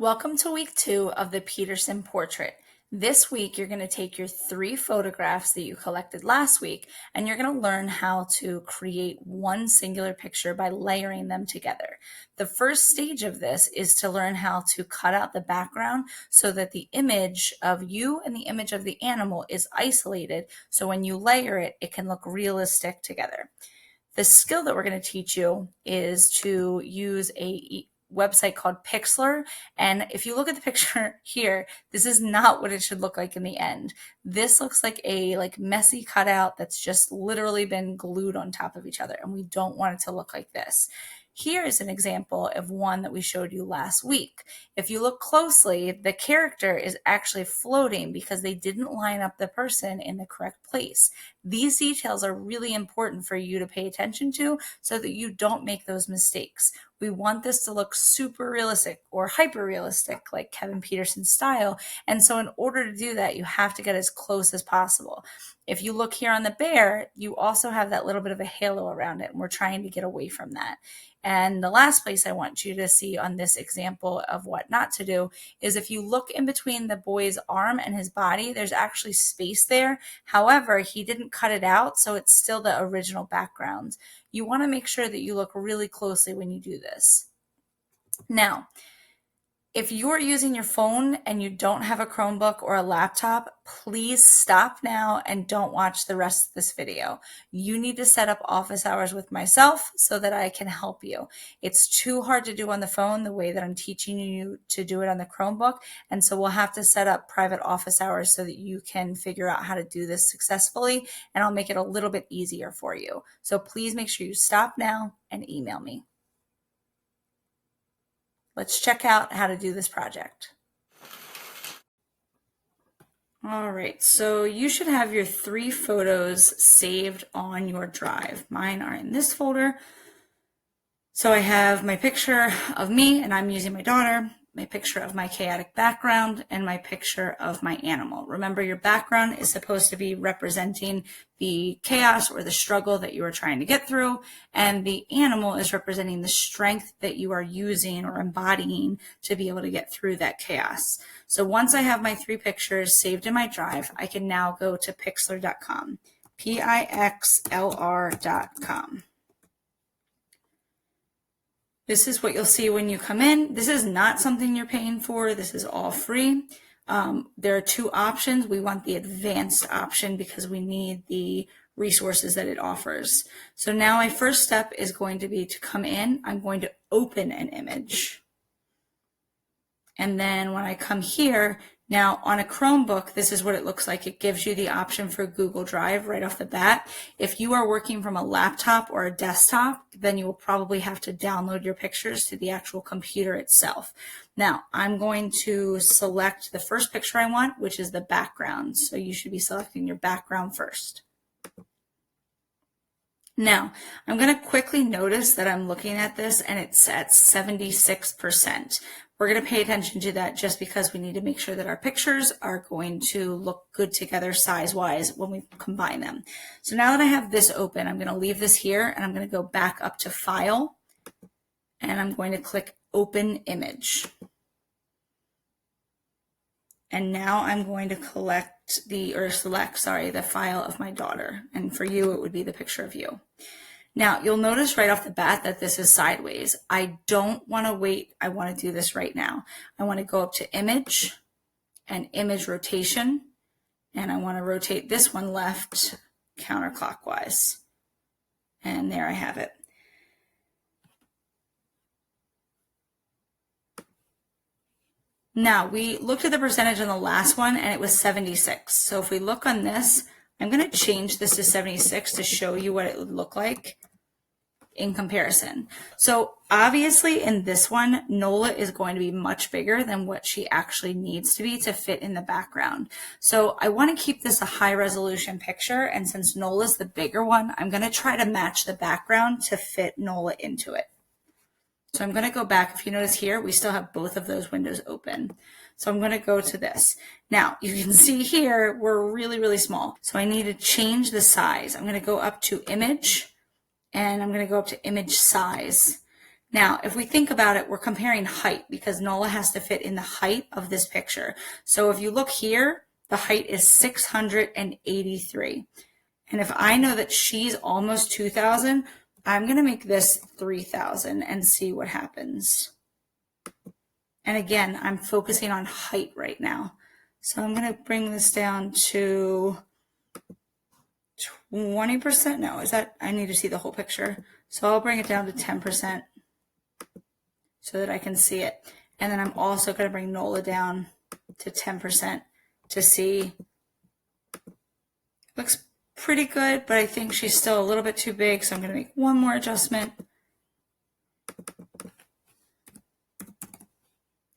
Welcome to week 2 of the Peterson portrait. This week, you're going to take your 3 photographs that you collected last week, and you're going to learn how to create one singular picture by layering them together. The first stage of this is to learn how to cut out the background so that the image of you and the image of the animal is isolated, so when you layer it, it can look realistic together. The skill that we're going to teach you is to use a website called Pixlr. And if you look at the picture here, this is not what it should look like in the end. This looks like a messy cutout that's just literally been glued on top of each other. And we don't want it to look like this. Here is an example of one that we showed you last week. If you look closely, the character is actually floating because they didn't line up the person in the correct place. These details are really important for you to pay attention to so that you don't make those mistakes. We want this to look super realistic or hyper realistic, like Kevin Peterson's style. And so in order to do that, you have to get as close as possible. If you look here on the bear, you also have that little bit of a halo around it, and we're trying to get away from that. And the last place I want you to see on this example of what not to do is if you look in between the boy's arm and his body, there's actually space there. However, he didn't cut it out, so it's still the original background. You want to make sure that you look really closely when you do this. Now, if you're using your phone and you don't have a Chromebook or a laptop, please stop now and don't watch the rest of this video. You need to set up office hours with myself so that I can help you. It's too hard to do on the phone the way that I'm teaching you to do it on the Chromebook. And so we'll have to set up private office hours so that you can figure out how to do this successfully, and I'll make it a little bit easier for you. So please make sure you stop now and email me. Let's check out how to do this project. All right, so you should have your 3 photos saved on your drive. Mine are in this folder. So I have my picture of me, and I'm using my daughter, my picture of my chaotic background, and my picture of my animal. Remember, your background is supposed to be representing the chaos or the struggle that you are trying to get through, and the animal is representing the strength that you are using or embodying to be able to get through that chaos. So once I have my 3 pictures saved in my drive, I can now go to pixlr.com, Pixlr.com. This is what you'll see when you come in. This is not something you're paying for. This is all free. There are 2 options. We want the advanced option because we need the resources that it offers. So now my first step is going to be to come in. I'm going to open an image. And then when I come here, now on a Chromebook, this is what it looks like. It gives you the option for Google Drive right off the bat. If you are working from a laptop or a desktop, then you will probably have to download your pictures to the actual computer itself. Now, I'm going to select the first picture I want, which is the background. So you should be selecting your background first. Now, I'm going to quickly notice that I'm looking at this and it's at 76%. We're going to pay attention to that just because we need to make sure that our pictures are going to look good together size-wise when we combine them. So now that I have this open, I'm going to leave this here and I'm going to go back up to File and I'm going to click Open Image. And now I'm going to select the file of my daughter. And for you, it would be the picture of you. Now, you'll notice right off the bat that this is sideways. I don't want to wait. I want to do this right now. I want to go up to Image and Image Rotation. And I want to rotate this one left counterclockwise. And there I have it. Now, we looked at the percentage on the last one, and it was 76. So if we look on this, I'm going to change this to 76 to show you what it would look like in comparison. So obviously in this one, Nola is going to be much bigger than what she actually needs to be to fit in the background. So I want to keep this a high resolution picture. And since Nola's the bigger one, I'm going to try to match the background to fit Nola into it. So I'm going to go back. If you notice here, we still have both of those windows open. So I'm going to go to this. Now you can see here, we're really, really small. So I need to change the size. I'm going to go up to Image and I'm going to go up to Image Size. Now, if we think about it, we're comparing height because NOLA has to fit in the height of this picture. So if you look here, the height is 683. And if I know that she's almost 2,000, I'm going to make this 3,000 and see what happens. And again, I'm focusing on height right now. So I'm going to bring this down to 20%. No, is that, I need to see the whole picture. So I'll bring it down to 10% so that I can see it. And then I'm also going to bring NOLA down to 10% to see. Looks pretty good, but I think she's still a little bit too big, so I'm going to make one more adjustment.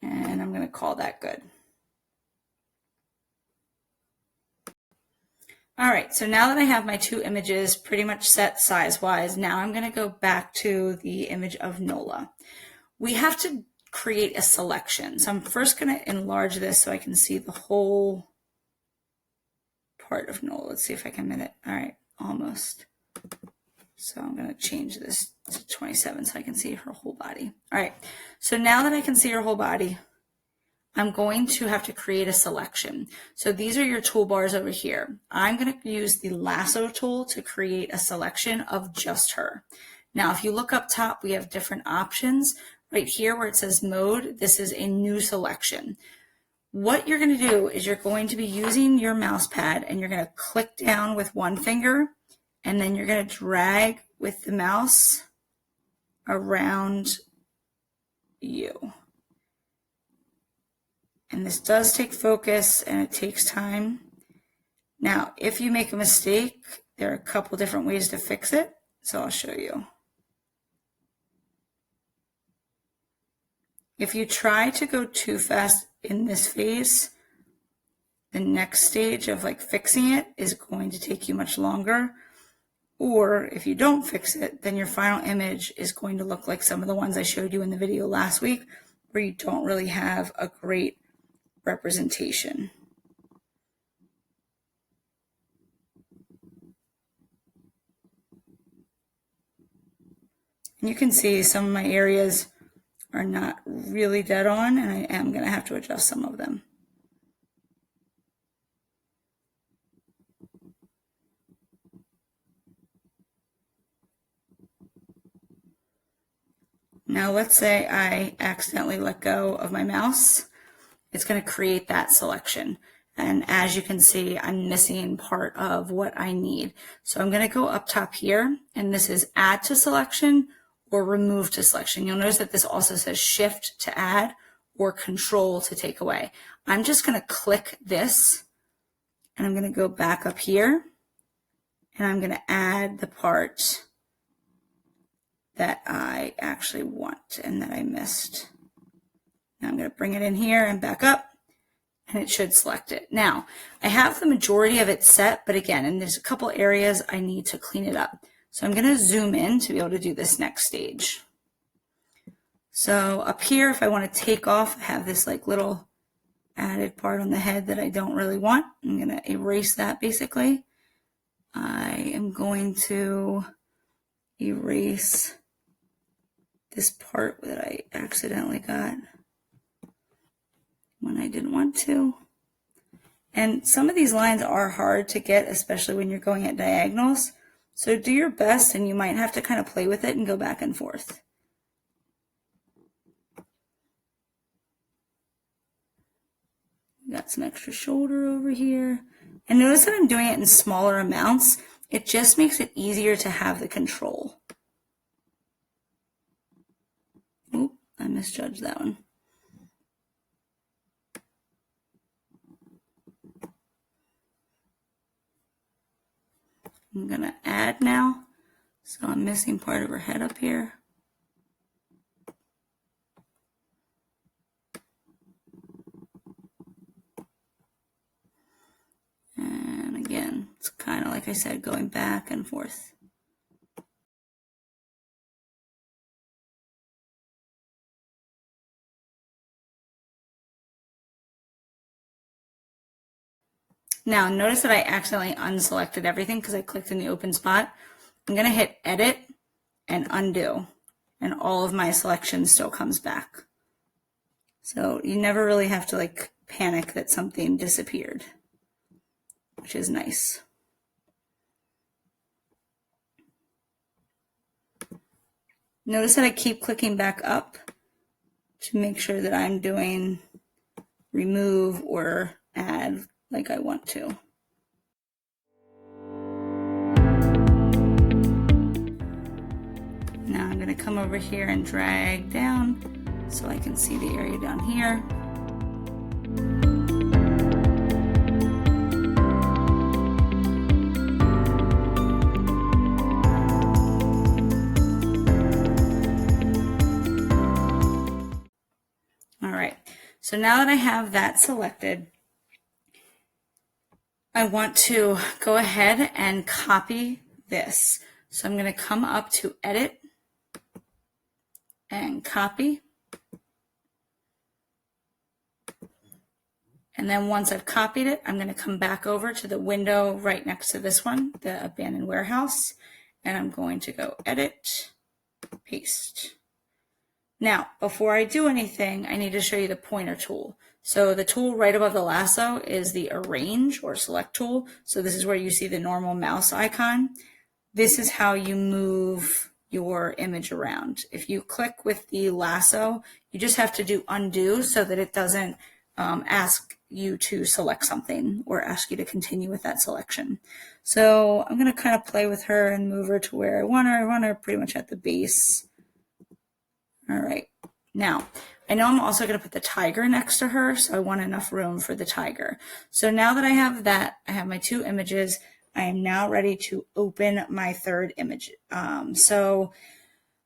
And I'm going to call that good. All right, so now that I have my two images pretty much set size-wise, now I'm going to go back to the image of NOLA. We have to create a selection. So I'm first going to enlarge this so I can see the whole part of NOLA. Let's see if I can fit it. All right, almost. So I'm going to change this to 27 so I can see her whole body. All right, so now that I can see her whole body, I'm going to have to create a selection. So these are your toolbars over here. I'm going to use the Lasso Tool to create a selection of just her. Now, if you look up top, we have different options. Right here where it says mode, this is a new selection. What you're going to do is you're going to be using your mouse pad and you're going to click down with one finger and then you're going to drag with the mouse around you. And this does take focus and it takes time. Now, if you make a mistake, there are a couple different ways to fix it. So I'll show you. If you try to go too fast in this phase, the next stage of like fixing it is going to take you much longer. Or if you don't fix it, then your final image is going to look like some of the ones I showed you in the video last week, where you don't really have a great representation. And you can see some of my areas are not really dead on, and I am going to have to adjust some of them. Now let's say I accidentally let go of my mouse. It's going to create that selection. And as you can see, I'm missing part of what I need. So I'm going to go up top here, and this is add to selection or remove to selection. You'll notice that this also says shift to add or control to take away. I'm just going to click this and I'm going to go back up here and I'm going to add the part that I actually want and that I missed. Now I'm going to bring it in here and back up and it should select it. Now I have the majority of it set, but again, and there's a couple areas I need to clean it up. So I'm going to zoom in to be able to do this next stage. So up here, if I want to take off, I have this like little added part on the head that I don't really want. I'm going to erase that basically. I am going to erase this part that I accidentally got when I didn't want to. And some of these lines are hard to get, especially when you're going at diagonals. So do your best, and you might have to kind of play with it and go back and forth. Got some extra shoulder over here. And notice that I'm doing it in smaller amounts. It just makes it easier to have the control. Oop, I misjudged that one. I'm going to add now. So I'm missing part of her head up here. And again, it's kind of like I said, going back and forth. Now notice that I accidentally unselected everything because I clicked in the open spot. I'm going to hit edit and undo. and all of my selection still comes back. So you never really have to like panic that something disappeared, which is nice. Notice that I keep clicking back up to make sure that I'm doing remove or add like I want to. Now I'm going to come over here and drag down so I can see the area down here. All right, so now that I have that selected, I want to go ahead and copy this. So I'm going to come up to Edit and Copy. And then once I've copied it, I'm going to come back over to the window right next to this one, the abandoned warehouse, and I'm going to go Edit, Paste. Now, before I do anything, I need to show you the pointer tool. So the tool right above the lasso is the Arrange or Select tool. So this is where you see the normal mouse icon. This is how you move your image around. If you click with the lasso, you just have to do undo so that it doesn't ask you to select something or ask you to continue with that selection. So I'm going to kind of play with her and move her to where I want her. I want her pretty much at the base. All right, now I know I'm also going to put the tiger next to her, so I want enough room for the tiger. So now that I have that, I have my two images. I am now ready to open my third image. So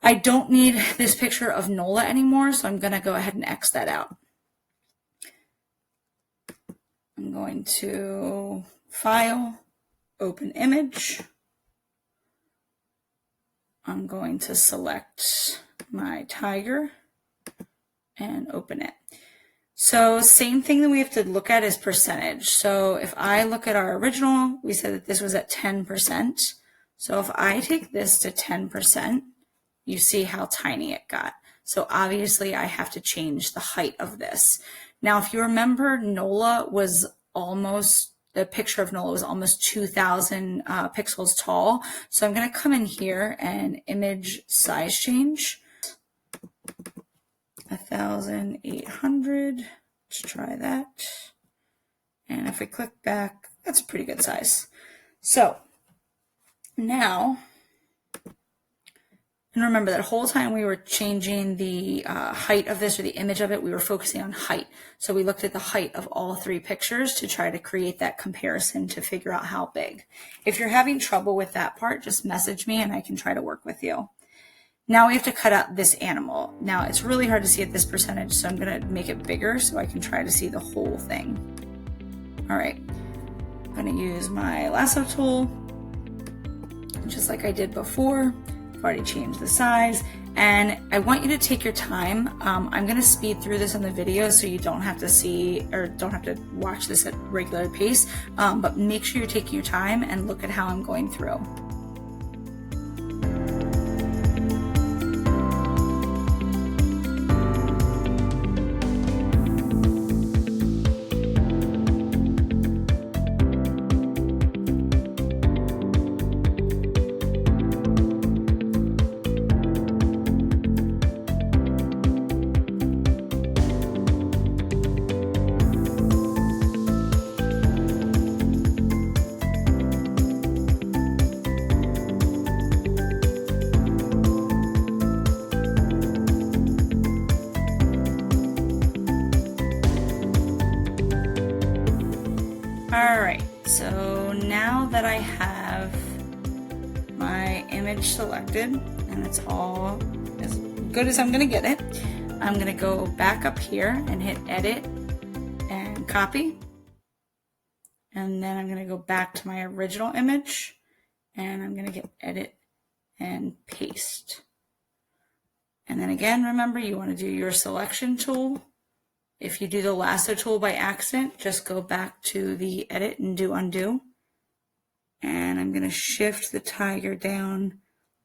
I don't need this picture of Nola anymore, so I'm going to go ahead and X that out. I'm going to File, Open Image. I'm going to select my tiger and open it. So same thing that we have to look at is percentage. So if I look at our original, we said that this was at 10%. So if I take this to 10%, you see how tiny it got. So obviously I have to change the height of this. Now, if you remember, Nola was almost, the picture of Nola was almost 2,000 pixels tall. So I'm going to come in here and image size change. 1,800. Let's try that. And if we click back, that's a pretty good size. So now, and remember that whole time we were changing the height of this or the image of it, we were focusing on height. So we looked at the height of all three pictures to try to create that comparison to figure out how big. If you're having trouble with that part, just message me and I can try to work with you. Now we have to cut out this animal. Now it's really hard to see at this percentage, so I'm going to make it bigger so I can try to see the whole thing. All right, I'm going to use my lasso tool, just like I did before. I've already changed the size, and I want you to take your time. I'm going to speed through this in the video so you don't have to see or don't have to watch this at regular pace, but make sure you're taking your time and look at how I'm going through. All right, so now that I have my image selected and it's all as good as I'm gonna get it, I'm gonna go back up here and hit edit and copy. And then I'm gonna go back to my original image and I'm gonna get edit and paste. And then again, remember you wanna do your selection tool. If you do the lasso tool by accident, just go back to the edit and do undo. And I'm going to shift the tiger down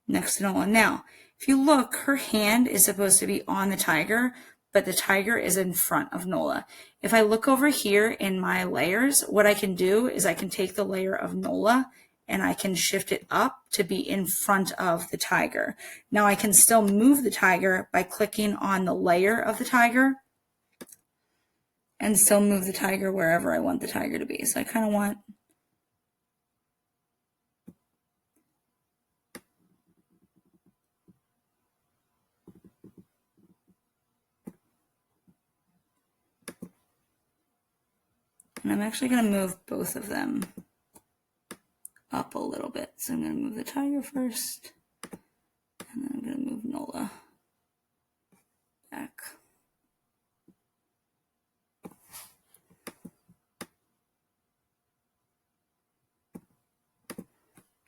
next to Nola. Now, If you look, her hand is supposed to be on the tiger, but the tiger is in front of Nola. If I look over here in my layers, what I can do is I can take the layer of Nola and I can shift it up to be in front of the tiger. Now I can still move the tiger by clicking on the layer of the tiger and still move the tiger wherever I want the tiger to be. So I kind of want and I'm actually going to move both of them up a little bit. So I'm going to move the tiger first, and then I'm going to move Nola back.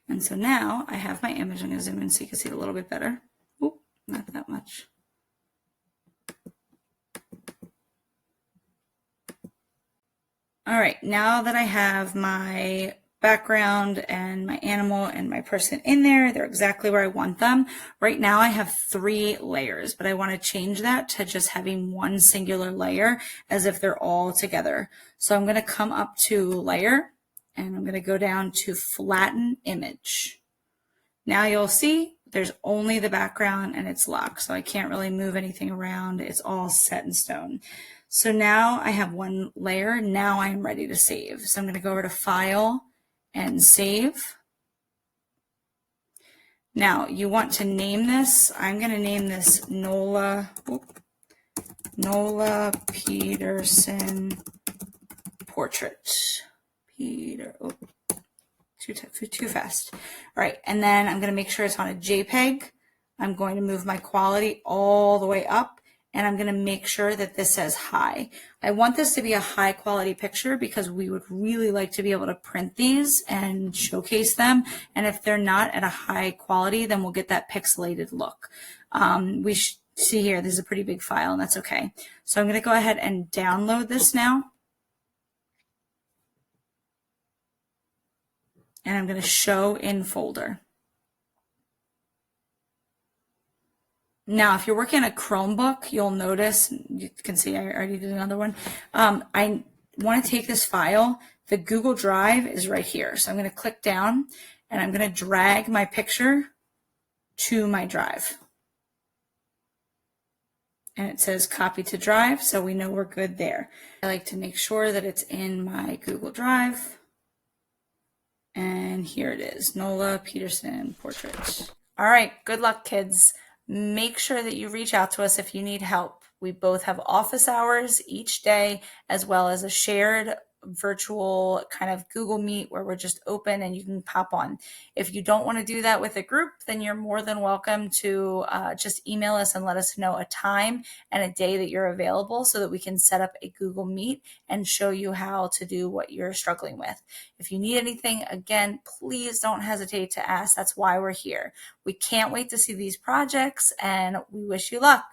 And so now I have my image. I'm going to zoom in so you can see it a little bit better. Oop, not that much. All right, now that I have my background and my animal and my person in there, they're exactly where I want them. Right now I have 3 layers, but I want to change that to just having one singular layer as if they're all together. So I'm going to come up to layer and I'm going to go down to flatten image. Now you'll see there's only the background and it's locked, so I can't really move anything around. It's all set in stone. So now I have one layer. Now I'm ready to save. So I'm going to go over to File and Save. Now you want to name this. I'm going to name this Nola Peterson Portrait. Too fast. All right, and then I'm going to make sure it's on a JPEG. I'm going to move my quality all the way up, and I'm going to make sure that this says high. I want this to be a high quality picture because we would really like to be able to print these and showcase them. And if they're not at a high quality, then we'll get that pixelated look. We see here, this is a pretty big file, and that's okay. So I'm going to go ahead and download this now. And I'm going to show in folder. Now, if you're working on a Chromebook, you'll notice, you can see I already did another one. I want to take this file. The Google Drive is right here. So I'm going to click down and I'm going to drag my picture to my drive. And it says copy to drive, so we know we're good there. I like to make sure that it's in my Google Drive. And here it is, Nola Peterson Portrait. All right, good luck, kids. Make sure that you reach out to us if you need help. We both have office hours each day, as well as a shared virtual kind of Google Meet where we're just open and you can pop on. If you don't want to do that with a group, then you're more than welcome to just email us and let us know a time and a day that you're available so that we can set up a Google Meet and show you how to do what you're struggling with. If you need anything, again, please don't hesitate to ask. That's why we're here. We can't wait to see these projects and we wish you luck.